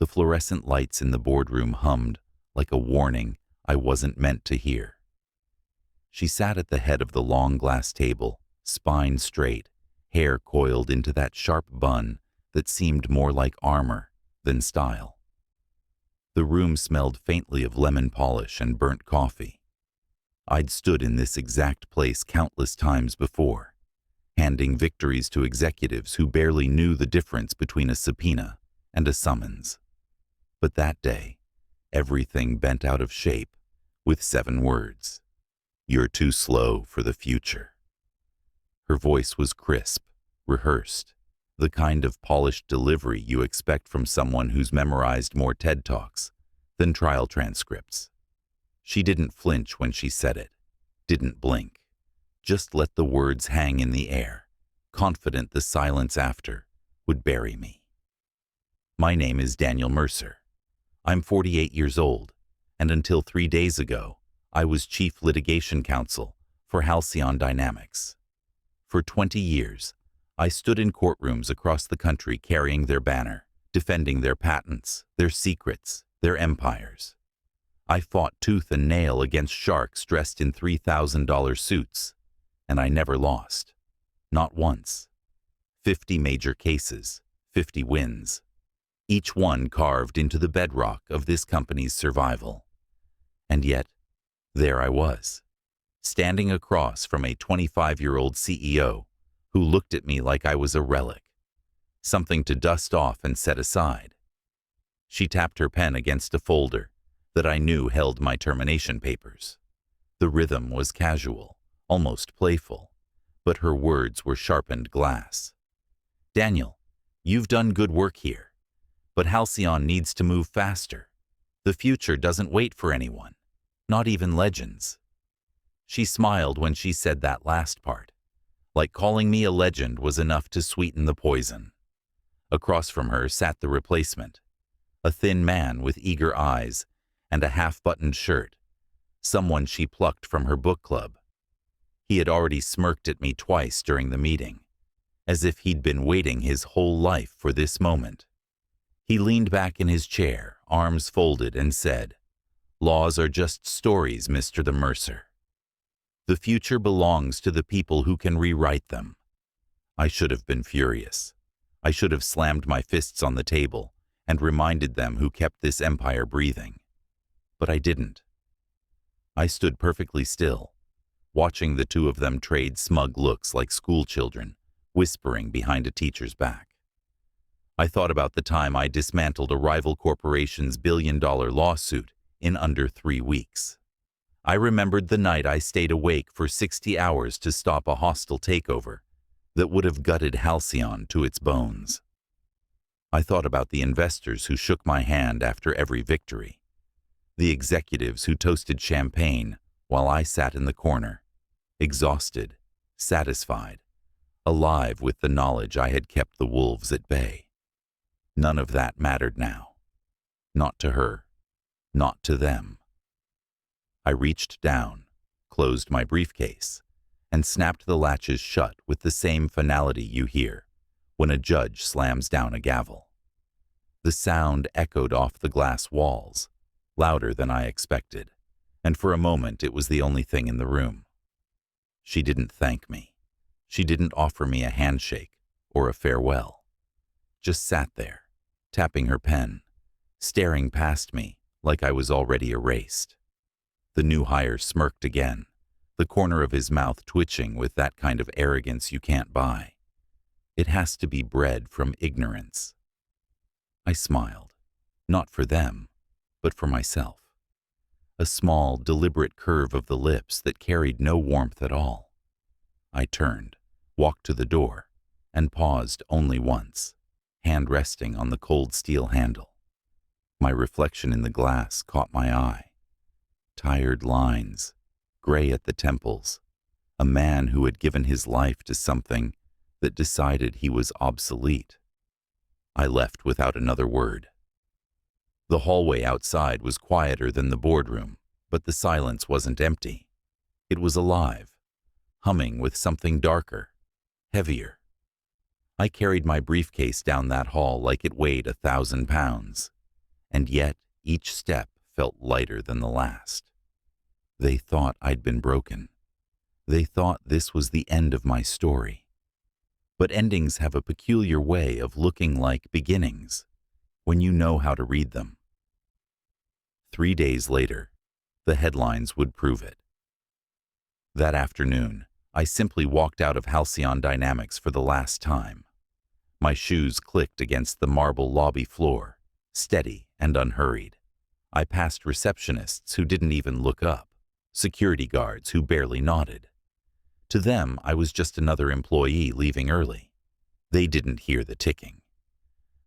The fluorescent lights in the boardroom hummed like a warning I wasn't meant to hear. She sat at the head of the long glass table, spine straight, hair coiled into that sharp bun that seemed more like armor than style. The room smelled faintly of lemon polish and burnt coffee. I'd stood in this exact place countless times before, handing victories to executives who barely knew the difference between a subpoena and a summons. But that day, everything bent out of shape with 7 words. "You're too slow for the future." Her voice was crisp, rehearsed, the kind of polished delivery you expect from someone who's memorized more TED Talks than trial transcripts. She didn't flinch when she said it, didn't blink, just let the words hang in the air, confident the silence after would bury me. My name is Daniel Mercer. I'm 48 years old, and until 3 days ago, I was Chief Litigation Counsel for Halcyon Dynamics. For 20 years, I stood in courtrooms across the country carrying their banner, defending their patents, their secrets, their empires. I fought tooth and nail against sharks dressed in $3,000 suits, and I never lost. Not once. 50 major cases, 50 wins. Each one carved into the bedrock of this company's survival. And yet, there I was, standing across from a 25-year-old CEO who looked at me like I was a relic, something to dust off and set aside. She tapped her pen against a folder that I knew held my termination papers. The rhythm was casual, almost playful, but her words were sharpened glass. "Daniel, you've done good work here, but Halcyon needs to move faster. The future doesn't wait for anyone, not even legends." She smiled when she said that last part, like calling me a legend was enough to sweeten the poison. Across from her sat the replacement, a thin man with eager eyes and a half-buttoned shirt, someone she plucked from her book club. He had already smirked at me twice during the meeting, as if he'd been waiting his whole life for this moment. He leaned back in his chair, arms folded, and said, "Laws are just stories, Mr. the Mercer. The future belongs to the people who can rewrite them." I should have been furious. I should have slammed my fists on the table and reminded them who kept this empire breathing. But I didn't. I stood perfectly still, watching the two of them trade smug looks like schoolchildren, whispering behind a teacher's back. I thought about the time I dismantled a rival corporation's billion-dollar lawsuit in under 3 weeks. I remembered the night I stayed awake for 60 hours to stop a hostile takeover that would have gutted Halcyon to its bones. I thought about the investors who shook my hand after every victory, the executives who toasted champagne while I sat in the corner, exhausted, satisfied, alive with the knowledge I had kept the wolves at bay. None of that mattered now. Not to her, not to them. I reached down, closed my briefcase, and snapped the latches shut with the same finality you hear when a judge slams down a gavel. The sound echoed off the glass walls, louder than I expected, and for a moment it was the only thing in the room. She didn't thank me. She didn't offer me a handshake or a farewell. Just sat there, tapping her pen, staring past me like I was already erased. The new hire smirked again, the corner of his mouth twitching with that kind of arrogance you can't buy. It has to be bred from ignorance. I smiled, not for them, but for myself. A small, deliberate curve of the lips that carried no warmth at all. I turned, walked to the door, and paused only once, hand resting on the cold steel handle. My reflection in the glass caught my eye. Tired lines, gray at the temples, a man who had given his life to something that decided he was obsolete. I left without another word. The hallway outside was quieter than the boardroom, but the silence wasn't empty. It was alive, humming with something darker, heavier. I carried my briefcase down that hall like it weighed 1,000 pounds. and yet each step felt lighter than the last. They thought I'd been broken. They thought this was the end of my story. But endings have a peculiar way of looking like beginnings when you know how to read them. 3 days later, the headlines would prove it. That afternoon, I simply walked out of Halcyon Dynamics for the last time. My shoes clicked against the marble lobby floor, steady and unhurried. I passed receptionists who didn't even look up, security guards who barely nodded. To them, I was just another employee leaving early. They didn't hear the ticking,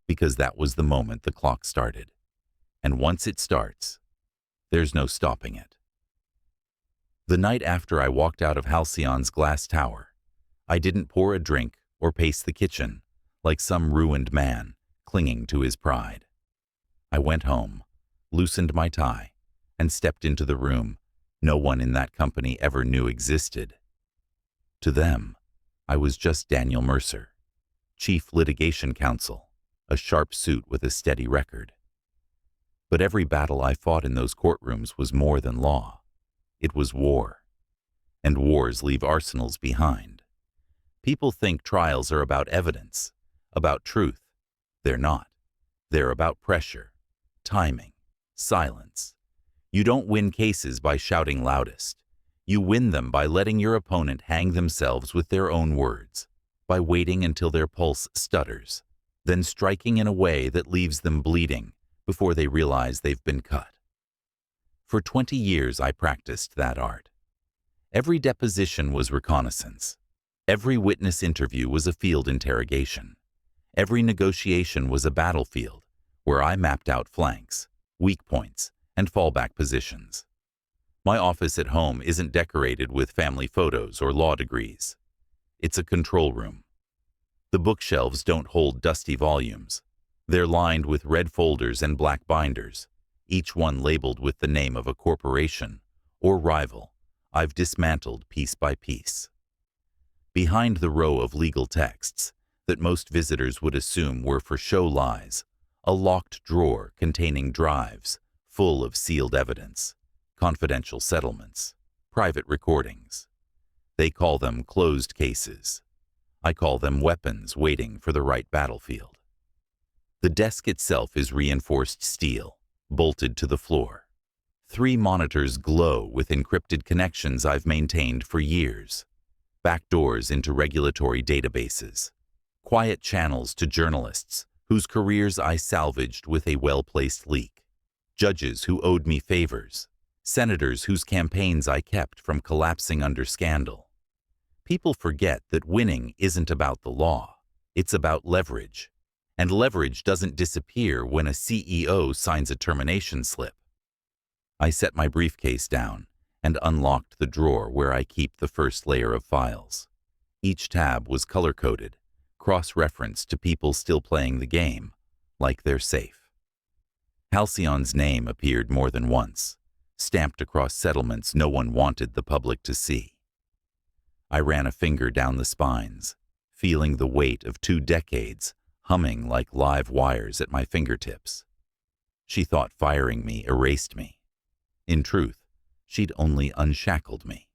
because that was the moment the clock started. And once it starts, there's no stopping it. The night after I walked out of Halcyon's glass tower, I didn't pour a drink or pace the kitchen like some ruined man clinging to his pride. I went home, loosened my tie, and stepped into the room no one in that company ever knew existed. To them, I was just Daniel Mercer, Chief Litigation Counsel, a sharp suit with a steady record. But every battle I fought in those courtrooms was more than law. It was war. And wars leave arsenals behind. People think trials are about evidence, about truth. They're not. They're about pressure, timing, silence. You don't win cases by shouting loudest. You win them by letting your opponent hang themselves with their own words, by waiting until their pulse stutters, then striking in a way that leaves them bleeding before they realize they've been cut. For 20 years I practiced that art. Every deposition was reconnaissance. Every witness interview was a field interrogation. Every negotiation was a battlefield where I mapped out flanks, weak points, and fallback positions. My office at home isn't decorated with family photos or law degrees. It's a control room. The bookshelves don't hold dusty volumes. They're lined with red folders and black binders, each one labeled with the name of a corporation or rival I've dismantled piece by piece. Behind the row of legal texts that most visitors would assume were for show lies, a locked drawer containing drives full of sealed evidence, confidential settlements, private recordings. They call them closed cases. I call them weapons waiting for the right battlefield. The desk itself is reinforced steel, bolted to the floor. 3 monitors glow with encrypted connections I've maintained for years. Back doors into regulatory databases. Quiet channels to journalists whose careers I salvaged with a well-placed leak. Judges who owed me favors. Senators whose campaigns I kept from collapsing under scandal. People forget that winning isn't about the law. It's about leverage. And leverage doesn't disappear when a CEO signs a termination slip. I set my briefcase down and unlocked the drawer where I keep the first layer of files. Each tab was color-coded, cross-referenced to people still playing the game, like they're safe. Halcyon's name appeared more than once, stamped across settlements no one wanted the public to see. I ran a finger down the spines, feeling the weight of 2 decades humming like live wires at my fingertips. She thought firing me erased me. In truth, she'd only unshackled me.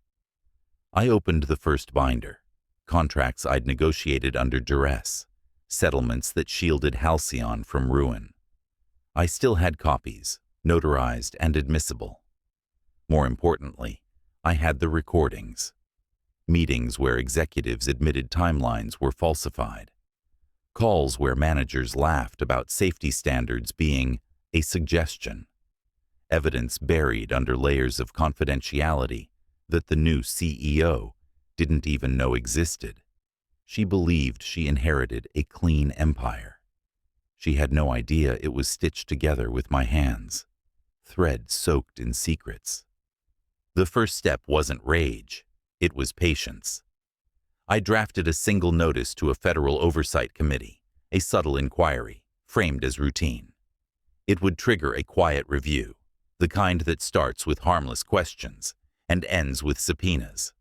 I opened the first binder, contracts I'd negotiated under duress, settlements that shielded Halcyon from ruin. I still had copies, notarized and admissible. More importantly, I had the recordings. Meetings where executives admitted timelines were falsified. Calls where managers laughed about safety standards being a suggestion. Evidence buried under layers of confidentiality that the new CEO didn't even know existed. She believed she inherited a clean empire. She had no idea it was stitched together with my hands, thread soaked in secrets. The first step wasn't rage, it was patience. I drafted a single notice to a federal oversight committee, a subtle inquiry, framed as routine. It would trigger a quiet review, the kind that starts with harmless questions and ends with subpoenas.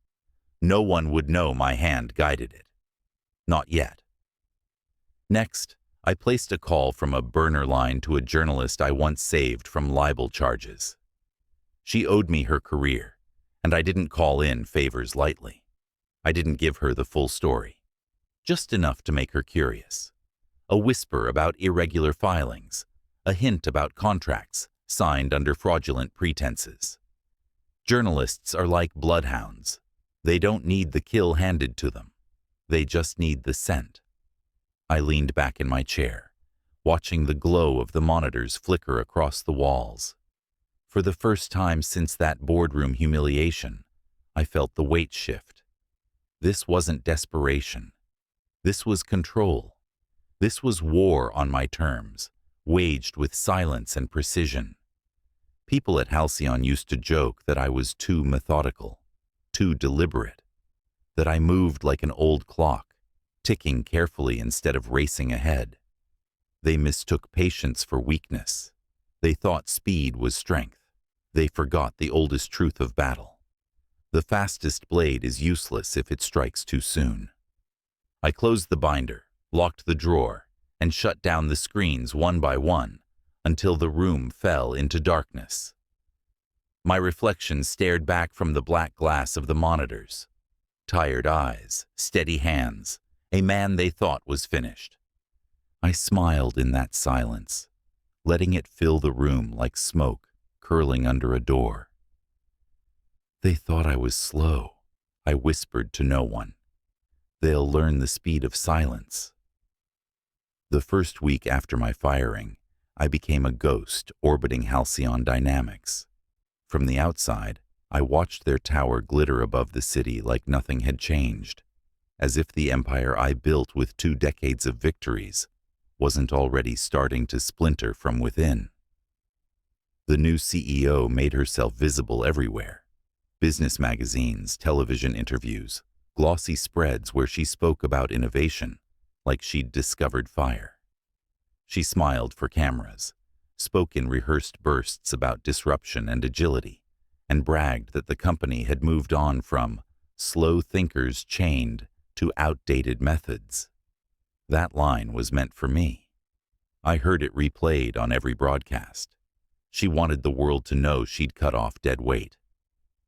No one would know my hand guided it. Not yet. Next, I placed a call from a burner line to a journalist I once saved from libel charges. She owed me her career, and I didn't call in favors lightly. I didn't give her the full story, just enough to make her curious. A whisper about irregular filings, a hint about contracts signed under fraudulent pretenses. Journalists are like bloodhounds. They don't need the kill handed to them. They just need the scent. I leaned back in my chair, watching the glow of the monitors flicker across the walls. For the first time since that boardroom humiliation, I felt the weight shift. This wasn't desperation. This was control. This was war on my terms, waged with silence and precision. People at Halcyon used to joke that I was too methodical, too deliberate, that I moved like an old clock, ticking carefully instead of racing ahead. They mistook patience for weakness. They thought speed was strength. They forgot the oldest truth of battle. The fastest blade is useless if it strikes too soon. I closed the binder, locked the drawer, and shut down the screens one by one until the room fell into darkness. My reflection stared back from the black glass of the monitors. Tired eyes, steady hands, a man they thought was finished. I smiled in that silence, letting it fill the room like smoke curling under a door. They thought I was slow, I whispered to no one. They'll learn the speed of silence. The first week after my firing, I became a ghost orbiting Halcyon Dynamics. From the outside, I watched their tower glitter above the city like nothing had changed, as if the empire I built with 2 decades of victories wasn't already starting to splinter from within. The new CEO made herself visible everywhere. Business magazines, television interviews, glossy spreads where she spoke about innovation, like she'd discovered fire. She smiled for cameras, spoke in rehearsed bursts about disruption and agility, and bragged that the company had moved on from slow thinkers chained to outdated methods. That line was meant for me. I heard it replayed on every broadcast. She wanted the world to know she'd cut off dead weight.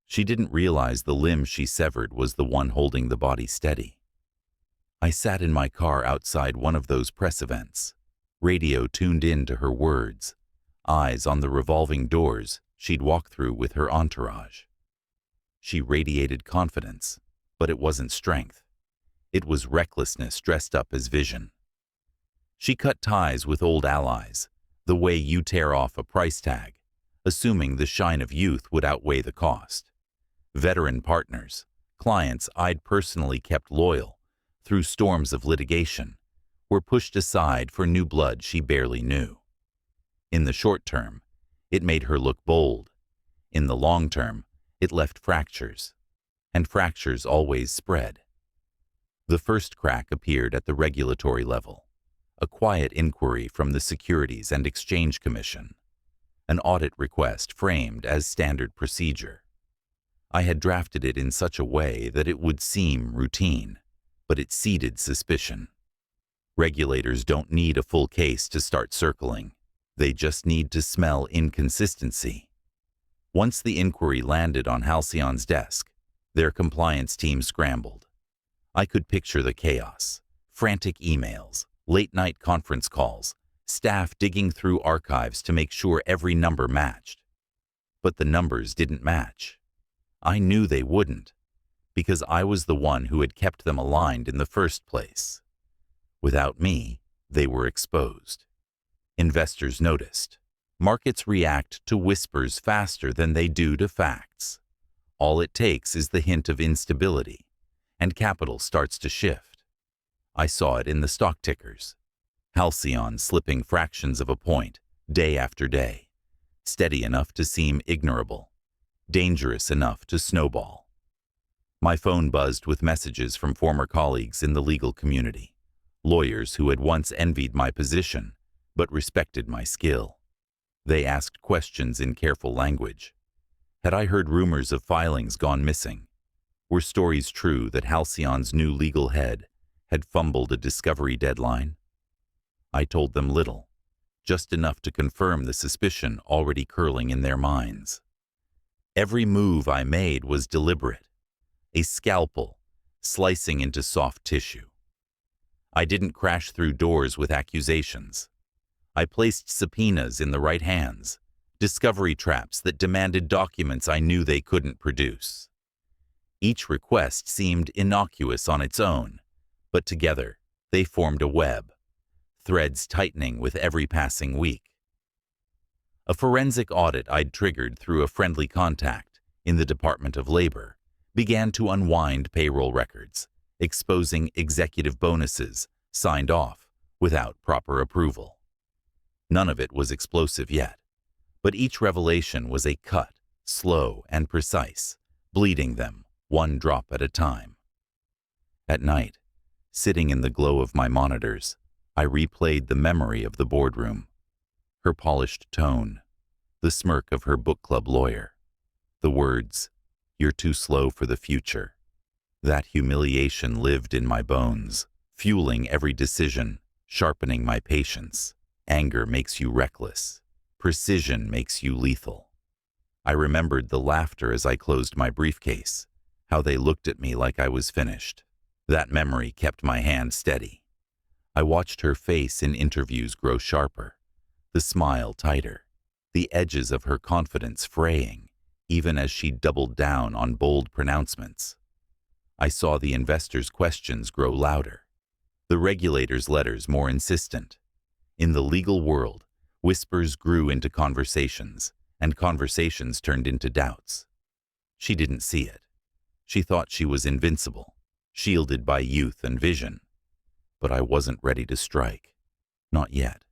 She didn't realize the limb she severed was the one holding the body steady. I sat in my car outside one of those press events, radio tuned in to her words, eyes on the revolving doors she'd walk through with her entourage. She radiated confidence, but it wasn't strength. It was recklessness dressed up as vision. She cut ties with old allies, the way you tear off a price tag, assuming the shine of youth would outweigh the cost. Veteran partners, clients I'd personally kept loyal through storms of litigation, were pushed aside for new blood she barely knew. In the short term, it made her look bold. In the long term, it left fractures, and fractures always spread. The first crack appeared at the regulatory level, a quiet inquiry from the Securities and Exchange Commission, an audit request framed as standard procedure. I had drafted it in such a way that it would seem routine, but it seeded suspicion. Regulators don't need a full case to start circling. They just need to smell inconsistency. Once the inquiry landed on Halcyon's desk, their compliance team scrambled. I could picture the chaos, frantic emails, late-night conference calls, staff digging through archives to make sure every number matched. But the numbers didn't match. I knew they wouldn't, because I was the one who had kept them aligned in the first place. Without me, they were exposed. Investors noticed. Markets react to whispers faster than they do to facts. All it takes is the hint of instability, and capital starts to shift. I saw it in the stock tickers. Halcyon slipping fractions of a point, day after day, steady enough to seem ignorable, dangerous enough to snowball. My phone buzzed with messages from former colleagues in the legal community, lawyers who had once envied my position but respected my skill. They asked questions in careful language. Had I heard rumors of filings gone missing? Were stories true that Halcyon's new legal head had fumbled a discovery deadline? I told them little, just enough to confirm the suspicion already curling in their minds. Every move I made was deliberate, a scalpel slicing into soft tissue. I didn't crash through doors with accusations. I placed subpoenas in the right hands, discovery traps that demanded documents I knew they couldn't produce. Each request seemed innocuous on its own, but together they formed a web, threads tightening with every passing week. A forensic audit I'd triggered through a friendly contact in the Department of Labor began to unwind payroll records, exposing executive bonuses signed off without proper approval. None of it was explosive yet, but each revelation was a cut, slow and precise, bleeding them one drop at a time. At night, sitting in the glow of my monitors, I replayed the memory of the boardroom. Her polished tone, the smirk of her book club lawyer, the words, "You're too slow for the future." That humiliation lived in my bones, fueling every decision, sharpening my patience. Anger makes you reckless. Precision makes you lethal. I remembered the laughter as I closed my briefcase, how they looked at me like I was finished. That memory kept my hand steady. I watched her face in interviews grow sharper, the smile tighter, the edges of her confidence fraying, even as she doubled down on bold pronouncements. I saw the investors' questions grow louder, the regulators' letters more insistent. In the legal world, whispers grew into conversations, and conversations turned into doubts. She didn't see it. She thought she was invincible, shielded by youth and vision. But I wasn't ready to strike. Not yet.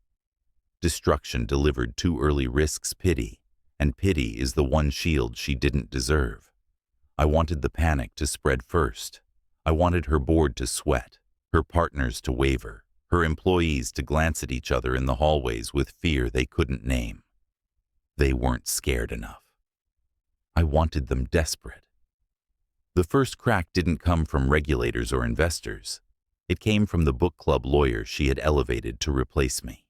Destruction delivered too early risks pity, and pity is the one shield she didn't deserve. I wanted the panic to spread first. I wanted her board to sweat, her partners to waver, her employees to glance at each other in the hallways with fear they couldn't name. They weren't scared enough. I wanted them desperate. The first crack didn't come from regulators or investors. It came from the book club lawyer she had elevated to replace me.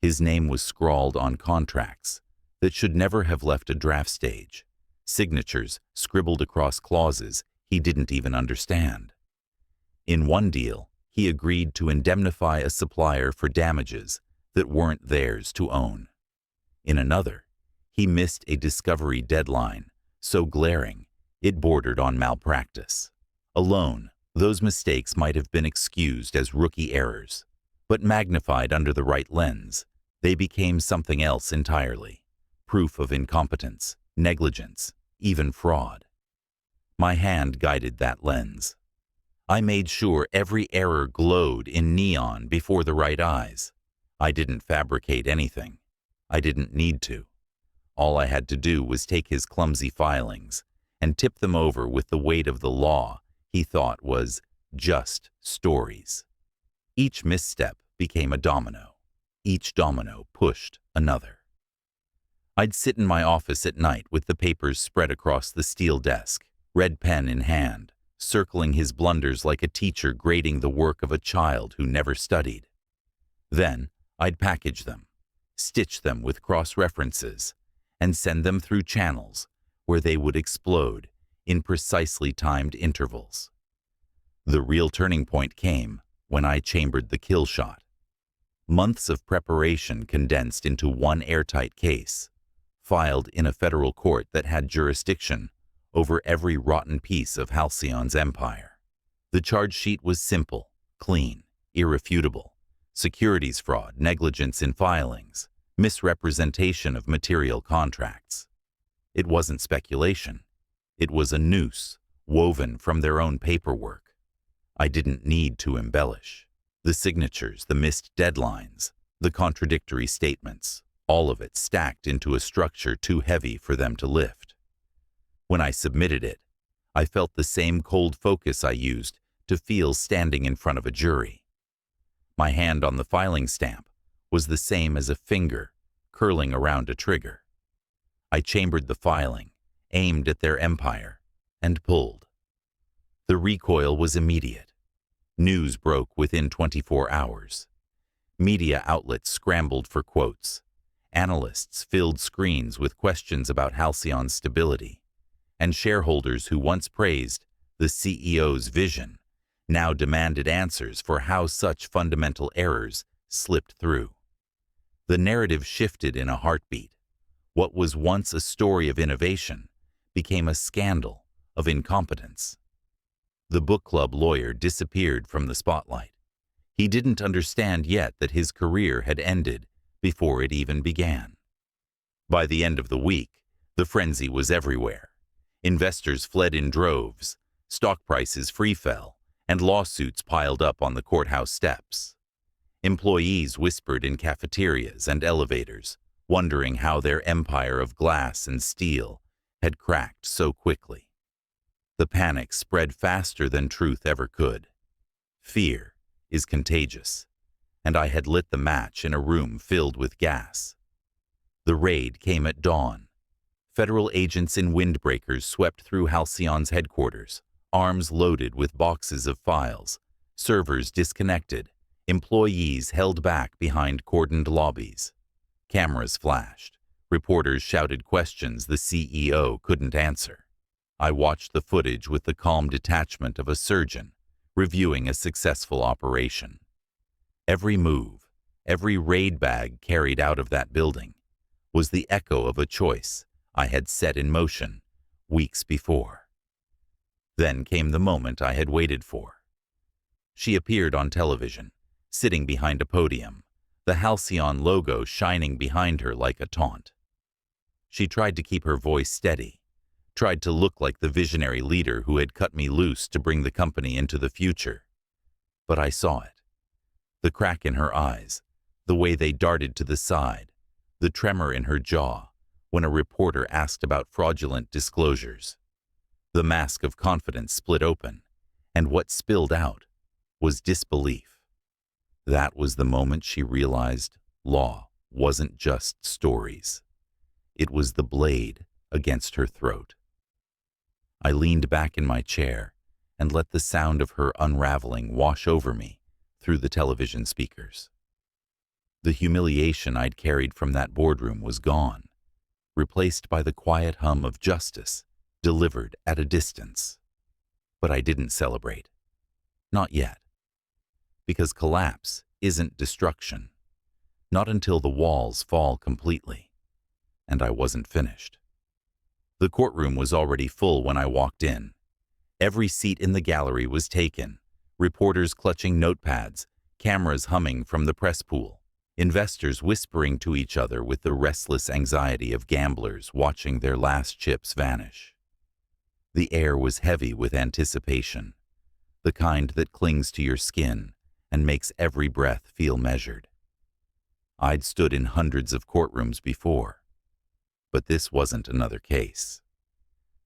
His name was scrawled on contracts that should never have left a draft stage, signatures scribbled across clauses he didn't even understand. In one deal, he agreed to indemnify a supplier for damages that weren't theirs to own. In another, he missed a discovery deadline so glaring it bordered on malpractice. Alone, those mistakes might have been excused as rookie errors, but magnified under the right lens, they became something else entirely, proof of incompetence, negligence, even fraud. My hand guided that lens. I made sure every error glowed in neon before the right eyes. I didn't fabricate anything. I didn't need to. All I had to do was take his clumsy filings and tip them over with the weight of the law he thought was just stories. Each misstep became a domino. Each domino pushed another. I'd sit in my office at night with the papers spread across the steel desk, red pen in hand, circling his blunders like a teacher grading the work of a child who never studied. Then I'd package them, stitch them with cross-references, and send them through channels where they would explode in precisely timed intervals. The real turning point came when I chambered the kill shot. Months of preparation condensed into one airtight case, filed in a federal court that had jurisdiction over every rotten piece of Halcyon's empire. The charge sheet was simple, clean, irrefutable. Securities fraud, negligence in filings, misrepresentation of material contracts. It wasn't speculation. It was a noose woven from their own paperwork. I didn't need to embellish. The signatures, the missed deadlines, the contradictory statements, all of it stacked into a structure too heavy for them to lift. When I submitted it, I felt the same cold focus I used to feel standing in front of a jury. My hand on the filing stamp was the same as a finger curling around a trigger. I chambered the filing, aimed at their empire, and pulled. The recoil was immediate. News broke within 24 hours. Media outlets scrambled for quotes. Analysts filled screens with questions about Halcyon's stability. And shareholders who once praised the CEO's vision now demanded answers for how such fundamental errors slipped through. The narrative shifted in a heartbeat. What was once a story of innovation became a scandal of incompetence. The book club lawyer disappeared from the spotlight. He didn't understand yet that his career had ended before it even began. By the end of the week, the frenzy was everywhere. Investors fled in droves, stock prices free fell, and lawsuits piled up on the courthouse steps. Employees whispered in cafeterias and elevators, wondering how their empire of glass and steel had cracked so quickly. The panic spread faster than truth ever could. Fear is contagious, and I had lit the match in a room filled with gas. The raid came at dawn. Federal agents in windbreakers swept through Halcyon's headquarters, arms loaded with boxes of files, servers disconnected, employees held back behind cordoned lobbies. Cameras flashed. Reporters shouted questions the CEO couldn't answer. I watched the footage with the calm detachment of a surgeon reviewing a successful operation. Every move, every raid bag carried out of that building was the echo of a choice I had set in motion weeks before. Then came the moment I had waited for. She appeared on television, sitting behind a podium, the Halcyon logo shining behind her like a taunt. She tried to keep her voice steady, tried to look like the visionary leader who had cut me loose to bring the company into the future. But I saw it. The crack in her eyes, the way they darted to the side, the tremor in her jaw when a reporter asked about fraudulent disclosures. The mask of confidence split open, and what spilled out was disbelief. That was the moment she realized law wasn't just stories. It was the blade against her throat. I leaned back in my chair and let the sound of her unraveling wash over me through the television speakers. The humiliation I'd carried from that boardroom was gone, replaced by the quiet hum of justice delivered at a distance. But I didn't celebrate. Not yet. Because collapse isn't destruction. Not until the walls fall completely. And I wasn't finished. The courtroom was already full when I walked in. Every seat in the gallery was taken, reporters clutching notepads, cameras humming from the press pool, investors whispering to each other with the restless anxiety of gamblers watching their last chips vanish. The air was heavy with anticipation, the kind that clings to your skin and makes every breath feel measured. I'd stood in hundreds of courtrooms before, but this wasn't another case.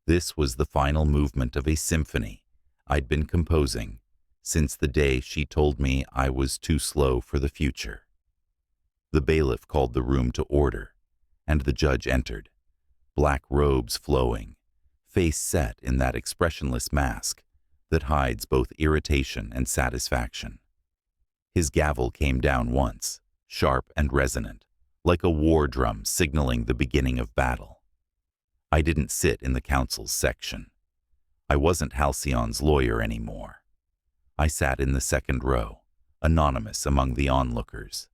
This was the final movement of a symphony I'd been composing since the day she told me I was too slow for the future. The bailiff called the room to order, and the judge entered, black robes flowing, face set in that expressionless mask that hides both irritation and satisfaction. His gavel came down once, sharp and resonant, like a war drum signaling the beginning of battle. I didn't sit in the counsel's section. I wasn't Halcyon's lawyer anymore. I sat in the second row, anonymous among the onlookers.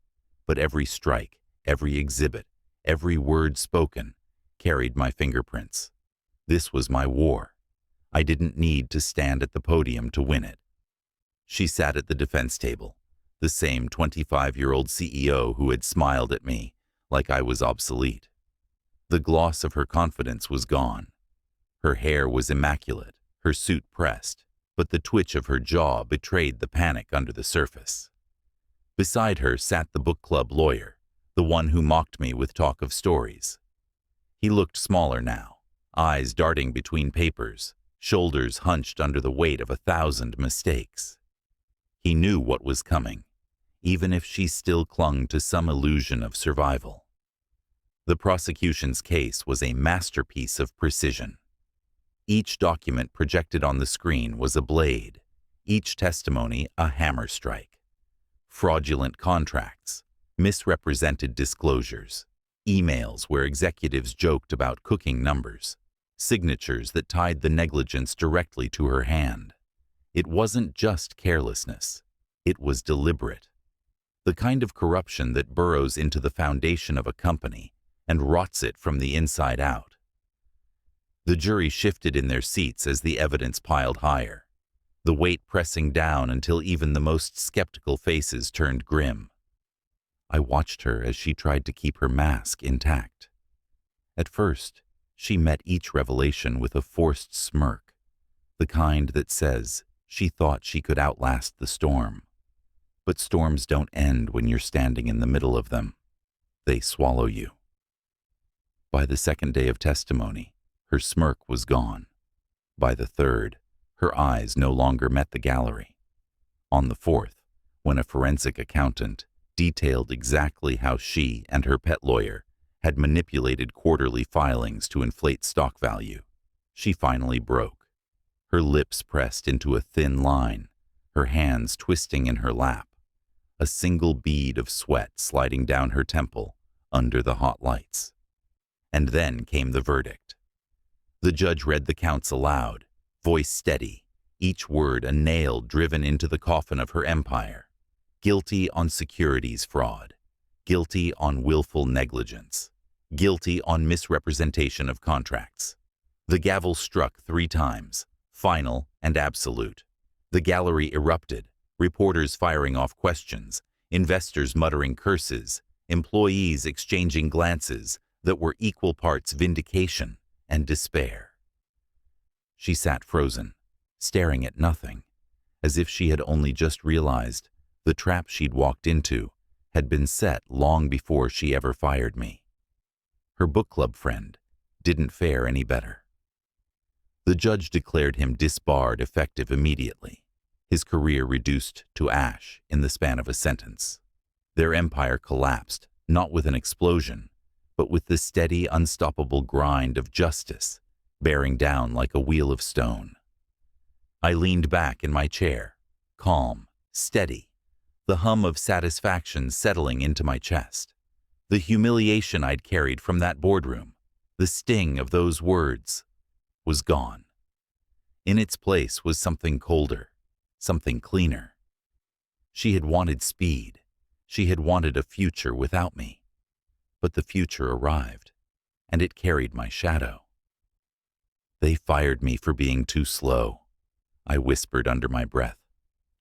But every strike, every exhibit, every word spoken carried my fingerprints. This was my war. I didn't need to stand at the podium to win it. She sat at the defense table, the same 25-year-old CEO who had smiled at me like I was obsolete. The gloss of her confidence was gone. Her hair was immaculate, her suit pressed, but the twitch of her jaw betrayed the panic under the surface. Beside her sat the book club lawyer, the one who mocked me with talk of stories. He looked smaller now, eyes darting between papers, shoulders hunched under the weight of 1,000 mistakes. He knew what was coming, even if she still clung to some illusion of survival. The prosecution's case was a masterpiece of precision. Each document projected on the screen was a blade, each testimony a hammer strike. fraudulent contracts, misrepresented disclosures, emails where executives joked about cooking numbers, signatures that tied the negligence directly to her hand. It wasn't just carelessness. It was deliberate. The kind of corruption that burrows into the foundation of a company and rots it from the inside out. The jury shifted in their seats as the evidence piled higher, the weight pressing down until even the most skeptical faces turned grim. I watched her as she tried to keep her mask intact. At first, she met each revelation with a forced smirk, the kind that says she thought she could outlast the storm. But storms don't end when you're standing in the middle of them. They swallow you. By the second day of testimony, her smirk was gone. By the third, her eyes no longer met the gallery. On the fourth, when a forensic accountant detailed exactly how she and her pet lawyer had manipulated quarterly filings to inflate stock value, she finally broke. Her lips pressed into a thin line, her hands twisting in her lap, a single bead of sweat sliding down her temple under the hot lights. And then came the verdict. The judge read the counts aloud, voice steady, each word a nail driven into the coffin of her empire. Guilty on securities fraud, guilty on willful negligence, guilty on misrepresentation of contracts. The gavel struck 3 times, final and absolute. The gallery erupted, reporters firing off questions, investors muttering curses, employees exchanging glances that were equal parts vindication and despair. She sat frozen, staring at nothing, as if she had only just realized the trap she'd walked into had been set long before she ever fired me. Her book club friend didn't fare any better. The judge declared him disbarred effective immediately, his career reduced to ash in the span of a sentence. Their empire collapsed, not with an explosion, but with the steady, unstoppable grind of justice, bearing down like a wheel of stone. I leaned back in my chair, calm, steady, the hum of satisfaction settling into my chest. The humiliation I'd carried from that boardroom, the sting of those words, was gone. In its place was something colder, something cleaner. She had wanted speed. She had wanted a future without me. But the future arrived, and it carried my shadow. They fired me for being too slow, I whispered under my breath,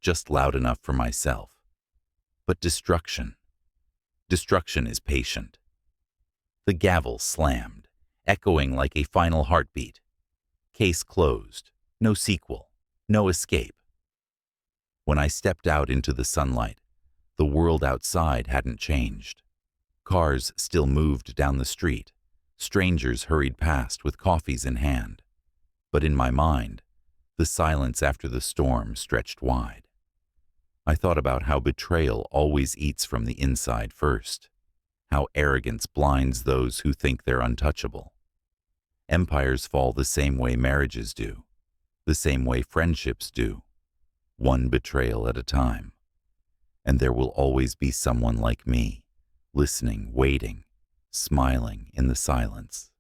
just loud enough for myself. But destruction is patient. The gavel slammed, echoing like a final heartbeat. Case closed, no sequel, no escape. When I stepped out into the sunlight, the world outside hadn't changed. Cars still moved down the street. Strangers hurried past with coffees in hand. But in my mind, the silence after the storm stretched wide. I thought about how betrayal always eats from the inside first, how arrogance blinds those who think they're untouchable. Empires fall the same way marriages do, the same way friendships do, one betrayal at a time. And there will always be someone like me, listening, waiting, smiling in the silence.